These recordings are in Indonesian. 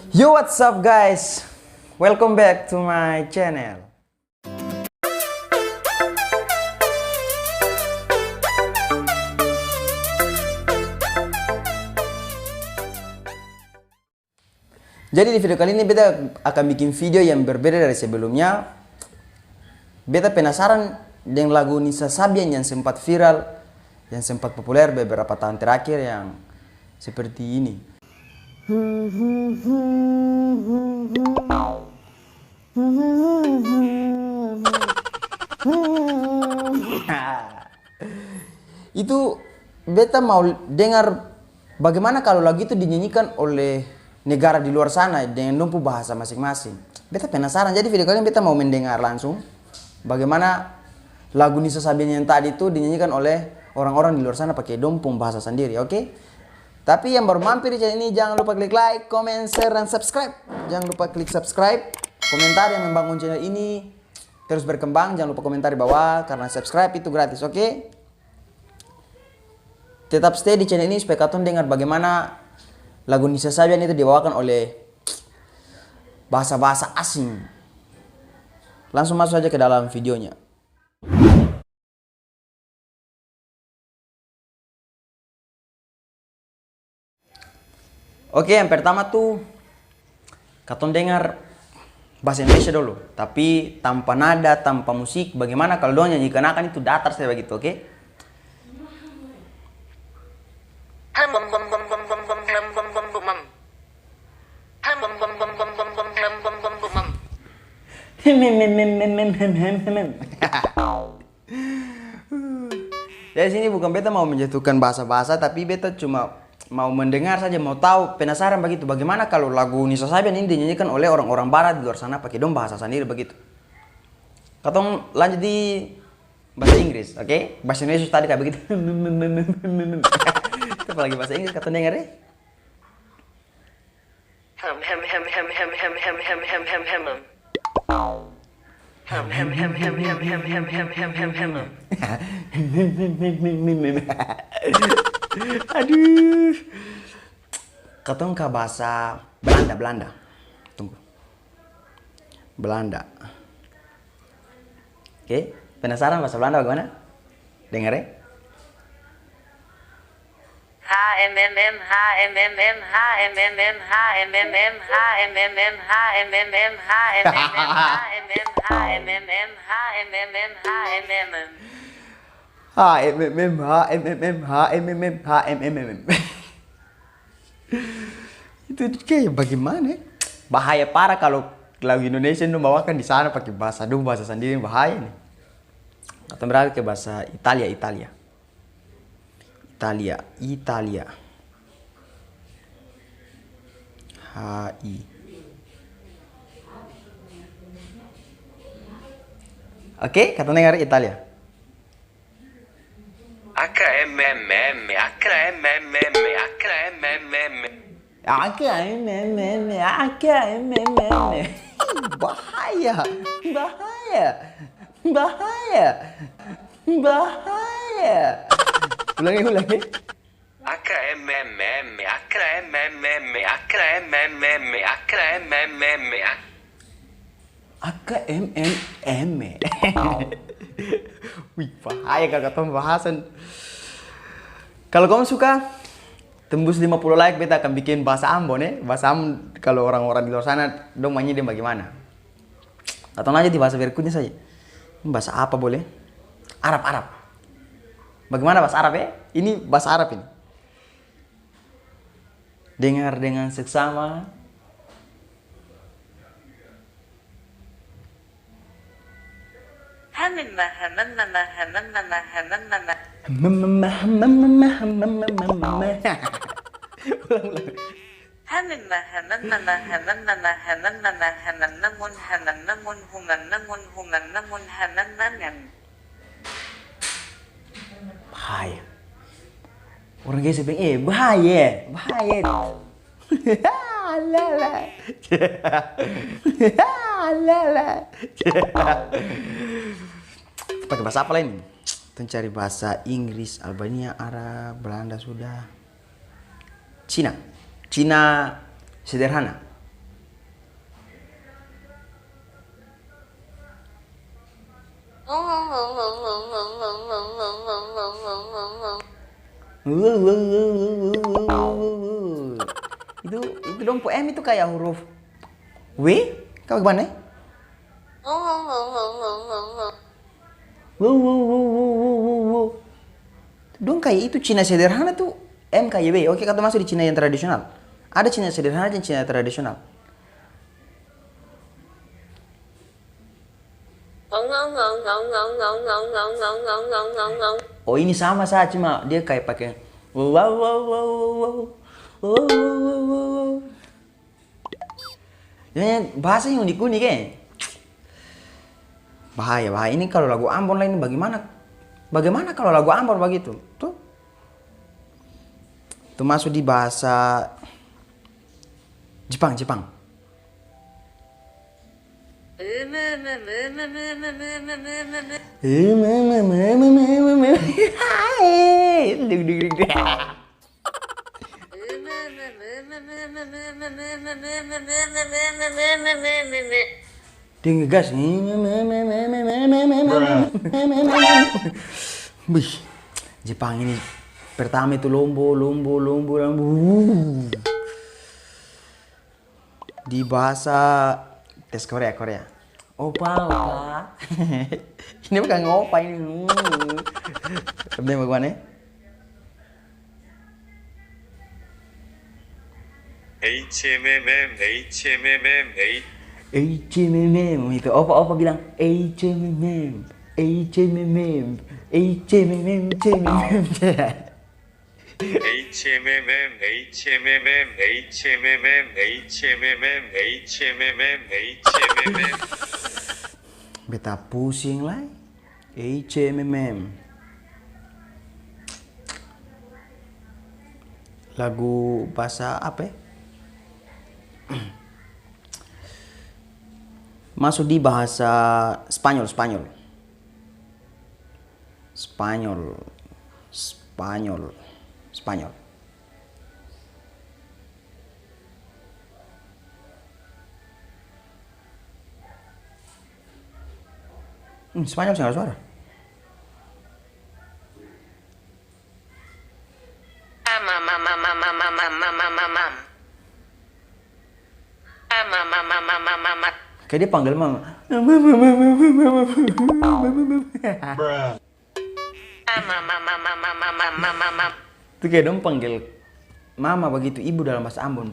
Yo, what's up guys? Welcome back to my channel. Jadi di video kali ini beta akan bikin video yang berbeda dari sebelumnya. Beta penasaran dengan lagu Nisa Sabian yang sempat viral, yang sempat populer beberapa tahun terakhir yang seperti ini. Itu beta mau dengar bagaimana kalau lagu itu dinyanyikan oleh negara di luar sana dengan lumpuh bahasa masing-masing. Beta penasaran, jadi video kali ini beta mau mendengar langsung bagaimana lagu Nisa Sabian yang tadi itu dinyanyikan oleh orang-orang di luar sana pakai dompung bahasa sendiri, oke? Tapi yang baru mampir di channel ini jangan lupa klik like, comment, share, dan subscribe. Jangan lupa klik subscribe, komentar yang membangun channel ini terus berkembang. Jangan lupa komentar di bawah karena subscribe itu gratis, oke? Tetap stay di channel ini supaya kalian dengar bagaimana lagu Nisa Sabian itu dibawakan oleh bahasa-bahasa asing. Langsung masuk saja ke dalam videonya. Oke, yang pertama tuh kalian dengar bahasa Indonesia dulu, tapi tanpa nada, tanpa musik. Bagaimana kalau dong nyanyikan akan itu datar saya begitu, oke? Dari sini bukan beta mau menjatuhkan bahasa-bahasa, tapi beta cuma mau mendengar saja, mau tahu, penasaran begitu. Bagaimana kalau lagu Nisa Sabian ini dinyanyikan oleh orang-orang barat di luar sana pakai dong bahasa sendiri begitu. Katong lanjut di bahasa Inggris, oke? Bahasa Indonesia tadi kayak begitu. Itu apalagi bahasa Inggris katong dengar deh. Aduh. Katong ke bahasa Belanda. Tunggu. Belanda. Oke, penasaran bahasa Belanda bagaimana? Dengar ya. Itu kayak bagaimana? Bahaya parah kalau lagu Indonesia itu bawakan di sana pakai bahasa sendiri, bahaya nih. Atau beralih ke bahasa Italia. HI. Oke, kata dengar Italia. Bahaya. Ulangi. Wih, bahaya kakak pembahasan. Kalau kamu suka tembus 50 like, beta akan bikin bahasa Ambon ya. Bahasa Ambon kalau orang-orang di luar sana dong nyanyi bagaimana? Atau aja di bahasa berikutnya saja. Bahasa apa boleh? Arab. Bagaimana bahasa Arab ya? Ini bahasa Arab ini. Dengar dengan seksama. Bahaya. Orang guys bilang, bahaya. Pakai bahasa apa lain? Kita cari bahasa Inggris, Albania, Arab, Belanda sudah. Cina sederhana. Itu dong po M itu kayak huruf W, kau gimana? Dong kayak itu Cina sederhana tuh M kayak W. Oke, kata masuk di Cina yang tradisional. Ada Cina sederhana dan Cina tradisional. Oh ini sama saja cuma dia kayak pakai wow wow wow wow wow wow wow wow. Ini bahasa yang unik-unik ya. Bahaya bahaya ini kalau lagu Ambon lain bagaimana kalau lagu Ambon begitu tuh masuk di bahasa Jepang. Dia ngegas. Wih, Jepang ini pertama itu lombo. Di bahasa tes Korea. Opa. Ini bukan ngopa ini. Tapi bagaimana? HMMM itu opa bilang HMMM. Beta pusing lah. HMMM. Lagu bahasa apa ya? Masuk di bahasa Spanyol. Spanyol sih nggak suara. Kayak dia panggil mama. Itu kayak dong panggil mama begitu, ibu dalam bahasa Ambon.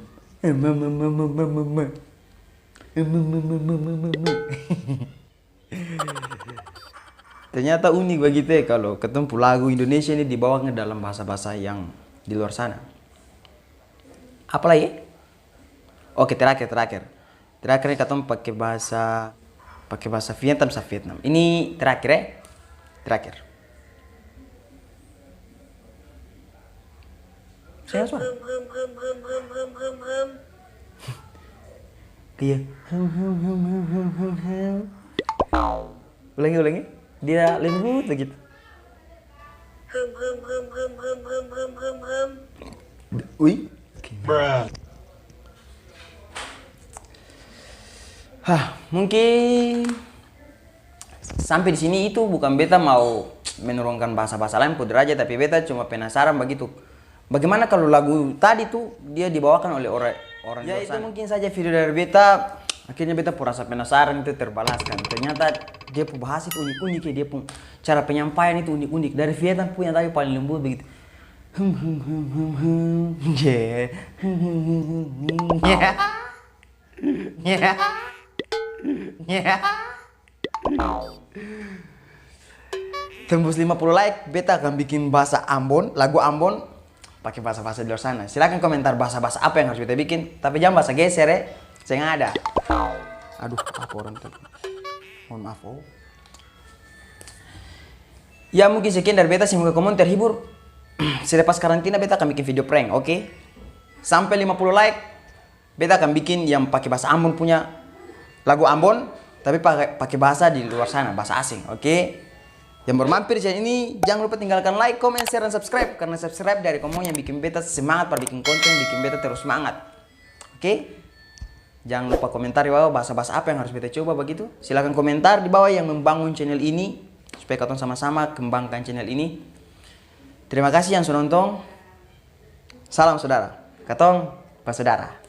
Ternyata unik begitu ya kalau ketemu lagu Indonesia ini dibawa ke dalam bahasa-bahasa yang di luar sana. Apalagi? Oke, terakhir nih ketemu pakai bahasa Vietnam. Ini terakhir ya. Saya suara. Iya. Ulangi. Dia lembut begitu. Wih. Mungkin sampai di sini itu bukan beta mau menurunkan bahasa-bahasa lain puder aja, tapi beta cuma penasaran begitu. Bagaimana kalau lagu tadi tuh dia dibawakan oleh orang ya itu sana. Mungkin saja video dari beta. Akhirnya beta pun rasa penasaran itu terbalaskan. Ternyata dia pun bahasa itu unik-unik ya, dia pun cara penyampaian itu unik-unik. Dari Vietnam pun yang tadi paling lembut begitu. Tembus 50 like, beta akan bikin bahasa Ambon, lagu Ambon pakai bahasa-bahasa di luar sana. Silakan komentar bahasa-bahasa apa yang harus beta bikin, tapi jangan bahasa geser ya. Saya nggak ada. Aduh, apa orang tadi? Mohon maaf. Ya mungkin sekian dari beta, semoga kamu terhibur. Selepas karantina beta akan bikin video prank, oke? Sampai 50 like, beta akan bikin yang pakai bahasa Ambon punya lagu Ambon, tapi pakai bahasa di luar sana, bahasa asing, oke? Yang bermampir di channel ini, jangan lupa tinggalkan like, comment, share, dan subscribe. Karena subscribe dari kamu yang bikin beta semangat pada bikin konten, bikin beta terus semangat. Oke? Jangan lupa komentar di bawah bahasa-bahasa apa yang harus beta coba begitu. Silahkan komentar di bawah yang membangun channel ini supaya katong sama-sama kembangkan channel ini. Terima kasih yang sudah nonton. Salam saudara. Katong bersaudara.